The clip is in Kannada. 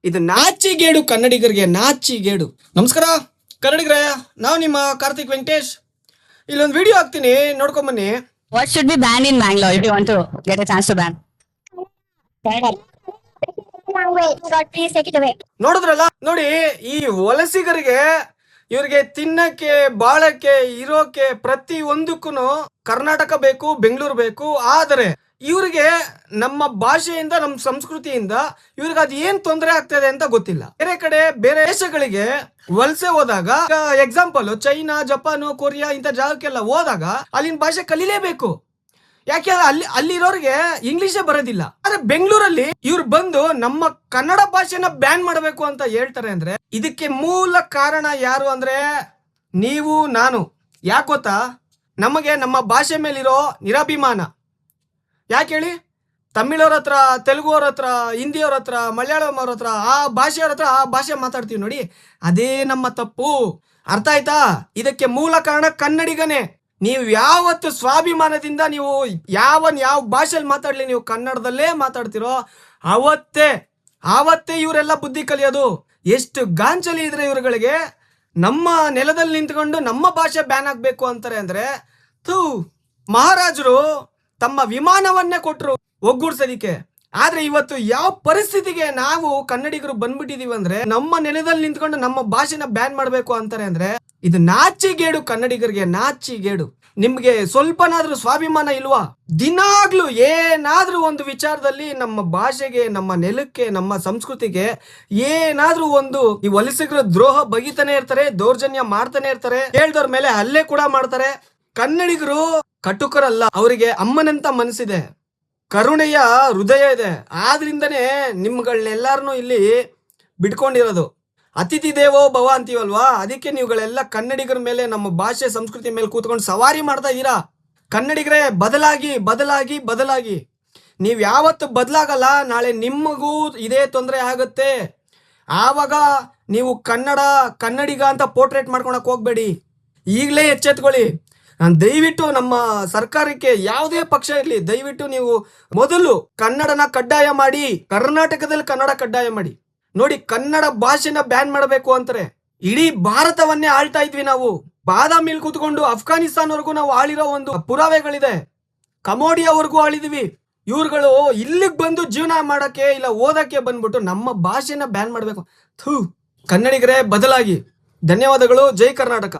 ಇದು ನಾಚಿಗೇಡು ಕನ್ನಡಿಗರಿಗೆ, ನಾಚಿಗೇಡು. ನಮಸ್ಕಾರ ಕನ್ನಡಿಗರೇ, ನಾವು ನಿಮ್ಮ ಕಾರ್ತಿಕ್ ವೆಂಕಟೇಶ್. ಇಲ್ಲೊಂದು ವಿಡಿಯೋ ಹಾಕ್ತೀನಿ, ನೋಡ್ಕೊಂಬನ್ನಿ. What should be banned in Bangalore if you want to get a chance to ban? God, please take it away. ನೋಡಿದ್ರಲ್ಲ, ನೋಡಿ ಈ ವಲಸಿಗರಿಗೆ, ಇವ್ರಿಗೆ ತಿನ್ನಕ್ಕೆ ಬಾಳಕ್ಕೆ ಇರೋಕೆ ಪ್ರತಿ ಒಂದಕ್ಕೂ ಕರ್ನಾಟಕ ಬೇಕು, ಬೆಂಗಳೂರು ಬೇಕು. ಆದರೆ ಇವ್ರಿಗೆ ನಮ್ಮ ಭಾಷೆಯಿಂದ, ನಮ್ಮ ಸಂಸ್ಕೃತಿಯಿಂದ ಇವ್ರಿಗೆ ಅದ್ ಏನ್ ತೊಂದರೆ ಆಗ್ತದೆ ಅಂತ ಗೊತ್ತಿಲ್ಲ. ಬೇರೆ ಕಡೆ ಬೇರೆ ದೇಶಗಳಿಗೆ ವಲಸೆ ಹೋದಾಗ, ಎಕ್ಸಾಂಪಲ್ ಚೈನಾ, ಜಪಾನು, ಕೊರಿಯಾ ಇಂಥ ಜಾಗಕ್ಕೆಲ್ಲ ಹೋದಾಗ ಅಲ್ಲಿನ ಭಾಷೆ ಕಲಿಲೇಬೇಕು. ಯಾಕೆ ಅಲ್ಲಿರೋರಿಗೆ ಇಂಗ್ಲಿಷೇ ಬರೋದಿಲ್ಲ. ಆದ್ರೆ ಬೆಂಗಳೂರಲ್ಲಿ ಇವ್ರು ಬಂದು ನಮ್ಮ ಕನ್ನಡ ಭಾಷೆನ ಬ್ಯಾನ್ ಮಾಡಬೇಕು ಅಂತ ಹೇಳ್ತಾರೆ. ಅಂದ್ರೆ ಇದಕ್ಕೆ ಮೂಲ ಕಾರಣ ಯಾರು ಅಂದ್ರೆ ನೀವು, ನಾನು. ಯಾಕೆ ಗೊತ್ತಾ? ನಮಗೆ ನಮ್ಮ ಭಾಷೆ ಮೇಲಿರೋ ನಿರಾಭಿಮಾನ. ಯಾಕೆ ಹೇಳಿ? ತಮಿಳವ್ರ ಹತ್ರ, ತೆಲುಗುವ್ರ ಹತ್ರ, ಹಿಂದಿಯವ್ರ ಹತ್ರ, ಮಲಯಾಳಂ ಅವ್ರ ಹತ್ರ, ಆ ಭಾಷೆಯವ್ರ ಹತ್ರ ಆ ಭಾಷೆ ಮಾತಾಡ್ತೀವಿ ನೋಡಿ, ಅದೇ ನಮ್ಮ ತಪ್ಪು. ಅರ್ಥ ಆಯ್ತಾ? ಇದಕ್ಕೆ ಮೂಲ ಕಾರಣ ಕನ್ನಡಿಗನೇ. ನೀವು ಯಾವತ್ತು ಸ್ವಾಭಿಮಾನದಿಂದ ನೀವು ಯಾವ ಭಾಷೆಯಲ್ಲಿ ಮಾತಾಡ್ಲಿ, ನೀವು ಕನ್ನಡದಲ್ಲೇ ಮಾತಾಡ್ತಿರೋ ಆವತ್ತೇ ಇವರೆಲ್ಲ ಬುದ್ಧಿ ಕಲಿಯೋದು. ಎಷ್ಟು ಗಾಂಚಲಿ ಇದ್ರೆ ಇವ್ರುಗಳಿಗೆ. ನಮ್ಮ ನೆಲದಲ್ಲಿ ನಿಂತ್ಕೊಂಡು ನಮ್ಮ ಭಾಷೆ ಬ್ಯಾನ್ ಆಗ್ಬೇಕು ಅಂತಾರೆ. ಅಂದ್ರೆ ಮಹಾರಾಜರು ತಮ್ಮ ವಿಮಾನವನ್ನೇ ಕೊಟ್ರು ಒಗ್ಗೂಡ್ಸೋದಿಕ್ಕೆ. ಆದ್ರೆ ಇವತ್ತು ಯಾವ ಪರಿಸ್ಥಿತಿಗೆ ನಾವು ಕನ್ನಡಿಗರು ಬಂದ್ಬಿಟ್ಟಿದೀವಿ ಅಂದ್ರೆ, ನಮ್ಮ ನೆಲದಲ್ಲಿ ನಿಂತ್ಕೊಂಡು ನಮ್ಮ ಭಾಷೆನ ಬ್ಯಾನ್ ಮಾಡ್ಬೇಕು ಅಂತಾರೆ. ಅಂದ್ರೆ ಇದು ನಾಚಿಗೇಡು ಕನ್ನಡಿಗರಿಗೆ, ನಾಚಿಗೇಡು. ನಿಮ್ಗೆ ಸ್ವಲ್ಪನಾದ್ರೂ ಸ್ವಾಭಿಮಾನ ಇಲ್ವಾ? ದಿನಾಗ್ಲೂ ಏನಾದ್ರೂ ಒಂದು ವಿಚಾರದಲ್ಲಿ ನಮ್ಮ ಭಾಷೆಗೆ, ನಮ್ಮ ನೆಲಕ್ಕೆ, ನಮ್ಮ ಸಂಸ್ಕೃತಿಗೆ ಏನಾದ್ರೂ ಒಂದು ಈ ವಲಸಿಗರ ದ್ರೋಹ ಬಗಿತಾನೆ ಇರ್ತಾರೆ, ದೌರ್ಜನ್ಯ ಮಾಡ್ತಾನೆ ಇರ್ತಾರೆ, ಹೇಳ್ದವ್ರ ಮೇಲೆ ಹಲ್ಲೆ ಕೂಡ ಮಾಡ್ತಾರೆ. ಕನ್ನಡಿಗರು ಕಟುಕರಲ್ಲ, ಅವರಿಗೆ ಅಮ್ಮನಂತ ಮನಸ್ಸಿದೆ, ಕರುಣೆಯ ಹೃದಯ ಇದೆ. ಆದ್ರಿಂದನೇ ನಿಮ್ಗಳನ್ನೆಲ್ಲಾರನು ಇಲ್ಲಿ ಬಿಟ್ಕೊಂಡಿರೋದು. ಅತಿಥಿ ದೇವೋ ಭವ ಅಂತೀವಲ್ವಾ, ಅದಕ್ಕೆ ನೀವುಗಳೆಲ್ಲ ಕನ್ನಡಿಗರ ಮೇಲೆ, ನಮ್ಮ ಭಾಷೆ ಸಂಸ್ಕೃತಿ ಮೇಲೆ ಕೂತ್ಕೊಂಡು ಸವಾರಿ ಮಾಡ್ತಾ ಇದ್ದೀರಾ. ಕನ್ನಡಿಗರೇ, ಬದಲಾಗಿ. ನೀವು ಯಾವತ್ತು ಬದಲಾಗಲ್ಲ, ನಾಳೆ ನಿಮಗೂ ಇದೇ ತೊಂದರೆ ಆಗುತ್ತೆ. ಆವಾಗ ನೀವು ಕನ್ನಡಿಗ ಅಂತ ಪೋರ್ಟ್ರೇಟ್ ಮಾಡ್ಕೊಳಕ್ ಹೋಗ್ಬೇಡಿ. ಈಗಲೇ ಎಚ್ಚೆತ್ಕೊಳ್ಳಿ. ನಾನು ದಯವಿಟ್ಟು ನಮ್ಮ ಸರ್ಕಾರಕ್ಕೆ, ಯಾವುದೇ ಪಕ್ಷ ಇರಲಿ, ದಯವಿಟ್ಟು ನೀವು ಮೊದಲು ಕನ್ನಡನ ಕಡ್ಡಾಯ ಮಾಡಿ, ಕರ್ನಾಟಕದಲ್ಲಿ ಕನ್ನಡ ಕಡ್ಡಾಯ ಮಾಡಿ. ನೋಡಿ, ಕನ್ನಡ ಭಾಷೆನ ಬ್ಯಾನ್ ಮಾಡಬೇಕು ಅಂತಾರೆ. ಇಡೀ ಭಾರತವನ್ನೇ ಆಳ್ತಾ ಇದ್ವಿ ನಾವು. ಬಾದಾಮಿಲ್ ಕೂತ್ಕೊಂಡು ಅಫ್ಘಾನಿಸ್ತಾನ್ವರೆಗೂ ನಾವು ಆಳಿರೋ ಒಂದು ಪುರಾವೆಗಳಿದೆ. ಕಮೋಡಿಯಾವರೆಗೂ ಆಳಿದೀವಿ. ಇವ್ರುಗಳು ಇಲ್ಲಿಗೆ ಬಂದು ಜೀವನ ಮಾಡಕ್ಕೆ ಇಲ್ಲ ಓದಕ್ಕೆ ಬಂದ್ಬಿಟ್ಟು ನಮ್ಮ ಭಾಷೆನ ಬ್ಯಾನ್ ಮಾಡಬೇಕು. ಕನ್ನಡಿಗರೇ, ಬದಲಾಗಿ. ಧನ್ಯವಾದಗಳು. ಜೈ ಕರ್ನಾಟಕ.